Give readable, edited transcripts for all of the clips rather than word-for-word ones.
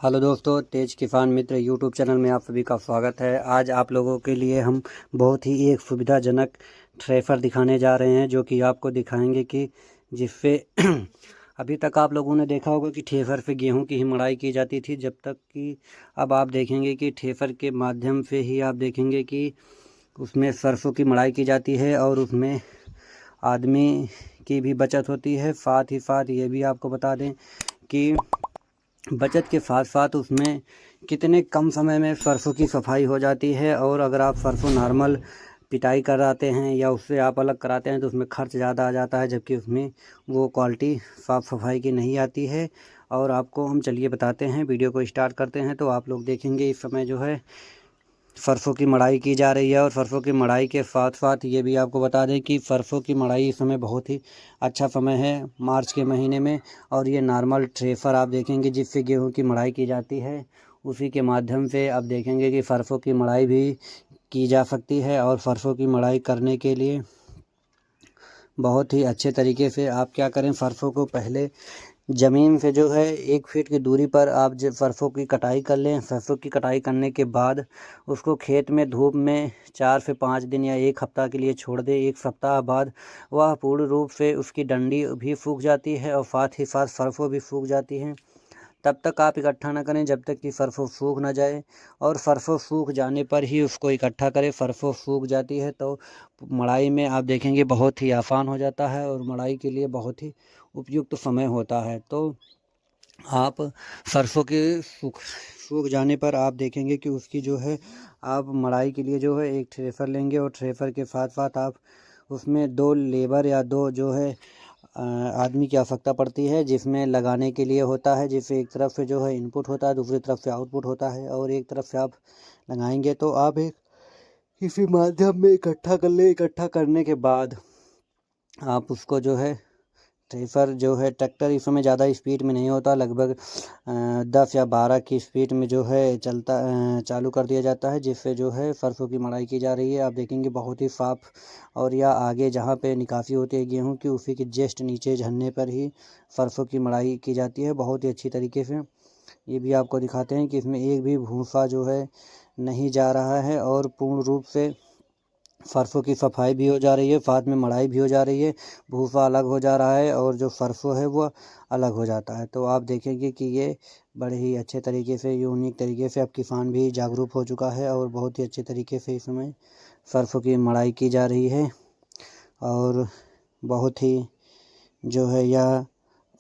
Hello दोस्तों, तेज किसान मित्र YouTube channel में आप सभी का स्वागत है। आज आप लोगों के लिए हम बहुत ही एक सुविधाजनक थ्रेशर दिखाने जा रहे हैं, जो कि आपको दिखाएंगे कि जिससे अभी तक आप लोगों ने देखा होगा कि थ्रेशर से गेहूं की ही मड़ाई की जाती थी, जब तक कि अब आप देखेंगे कि थ्रेशर के माध्यम से ही आप देखेंगे कि उसमें सरसों की मड़ाई की जाती है और उसमें आदमी की भी बचत होती है। साथ ही साथ ये भी आपको बता दें कि बचत के साथ साथ उसमें कितने कम समय में सरसों की सफाई हो जाती है। और अगर आप सरसों नॉर्मल पिटाई कराते हैं या उससे आप अलग कराते हैं तो उसमें खर्च ज़्यादा आ जाता है, जबकि उसमें वो क्वालिटी साफ़ सफाई की नहीं आती है। और आपको हम चलिए बताते हैं, वीडियो को स्टार्ट करते हैं। तो आप लोग देखेंगे इस समय जो है सरसों की मड़ाई की जा रही है। और सरसों की मड़ाई के साथ साथ ये भी आपको बता दें कि सरसों की मड़ाई इस समय बहुत ही अच्छा समय है मार्च के महीने में। और ये नॉर्मल थ्रेशर आप देखेंगे जिससे गेहूं की मड़ाई की जाती है, उसी के माध्यम से आप देखेंगे कि सरसों की मड़ाई भी की जा सकती है। और सरसों की मड़ाई करने के लिए बहुत ही अच्छे तरीके से आप क्या करें, सरसों को पहले ज़मीन से जो है 1 फीट की दूरी पर आप जब सरसों की कटाई कर लें। सरसों की कटाई करने के बाद उसको खेत में धूप में 4 से 5 दिन या 1 हफ्ता के लिए छोड़ दें। 1 सप्ताह बाद वह पूर्ण रूप से उसकी डंडी भी सूख जाती है और साथ ही साथ सरसों भी सूख जाती है। तब तक आप इकट्ठा ना करें जब तक कि सरसों सूख ना जाए, और सरसों सूख जाने पर ही उसको इकट्ठा करें। सरसों सूख जाती है तो मड़ाई में आप देखेंगे बहुत ही आसान हो जाता है और मड़ाई के लिए बहुत ही उपयुक्त समय होता है। तो आप सरसों के सूख जाने पर आप देखेंगे कि उसकी जो है आप मड़ाई के लिए जो है एक थ्रेशर लेंगे, और थ्रेशर के साथ साथ आप उसमें 2 लेबर या 2 जो है आदमी की आवश्यकता पड़ती है, जिसमें लगाने के लिए होता है। जिससे एक तरफ से जो है इनपुट होता है, दूसरी तरफ से आउटपुट होता है, और एक तरफ से आप लगाएंगे तो आप एक किसी माध्यम में इकट्ठा कर ले। इकट्ठा करने के बाद आप उसको जो है थ्रेशर जो है ट्रैक्टर इस समय ज़्यादा स्पीड में नहीं होता, लगभग 10 या 12 की स्पीड में जो है चालू कर दिया जाता है, जिससे जो है सरसों की मड़ाई की जा रही है। आप देखेंगे बहुत ही साफ, और या आगे जहाँ पे निकासी होती है गेहूं की, उसी के जस्ट नीचे झरने पर ही सरसों की मड़ाई की जाती है बहुत ही अच्छी तरीके से। ये भी आपको दिखाते हैं कि इसमें एक भी भूसा जो है नहीं जा रहा है, और पूर्ण रूप से सरसों की सफाई भी हो जा रही है, साथ में मड़ाई भी हो जा रही है। भूसा अलग हो जा रहा है और जो सरसों है वो अलग हो जाता है। तो आप देखेंगे कि ये बड़े ही अच्छे तरीके से, यूनिक तरीके से अब किसान भी जागरूक हो चुका है, और बहुत ही अच्छे तरीके से इस समय सरसों की मड़ाई की जा रही है। और बहुत ही जो है यह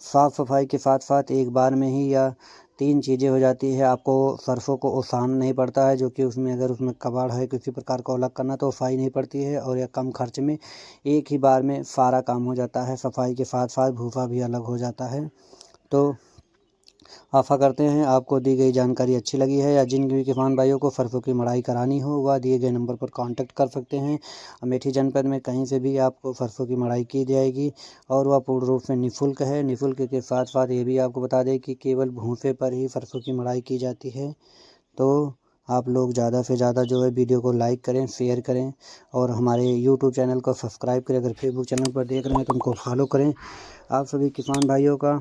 साफ़ सफाई के साथ साथ एक बार में ही या 3 चीज़ें हो जाती है। आपको सरसों को ओसाना नहीं पड़ता है, जो कि उसमें अगर उसमें कबाड़ है किसी प्रकार को अलग करना तो ओसाई नहीं पड़ती है, और यह कम खर्च में एक ही बार में सारा काम हो जाता है। सफाई के साथ साथ भूसा भी अलग हो जाता है। तो आशा करते हैं आपको दी गई जानकारी अच्छी लगी है, या जिन भी किसान भाइयों को सरसों की मड़ाई करानी हो वह दिए गए नंबर पर कांटेक्ट कर सकते हैं। अमेठी जनपद में कहीं से भी आपको सरसों की मड़ाई की जाएगी, और वह पूर्ण रूप से निःशुल्क है। निःशुल्क के साथ साथ ये भी आपको बता दें कि केवल भूसे पर ही सरसों की मड़ाई की जाती है। तो आप लोग ज़्यादा से ज़्यादा जो है वीडियो को लाइक करें, शेयर करें, और हमारे यूट्यूब चैनल को सब्सक्राइब करें। अगर फेसबुक चैनल पर देख रहे हैं तो उनको फॉलो करें। आप सभी किसान भाइयों का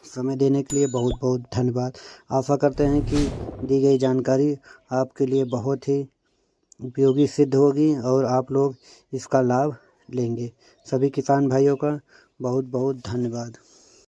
समय देने के लिए बहुत बहुत धन्यवाद। आशा करते हैं कि दी गई जानकारी आपके लिए बहुत ही उपयोगी सिद्ध होगी, और आप लोग इसका लाभ लेंगे। सभी किसान भाइयों का बहुत बहुत धन्यवाद।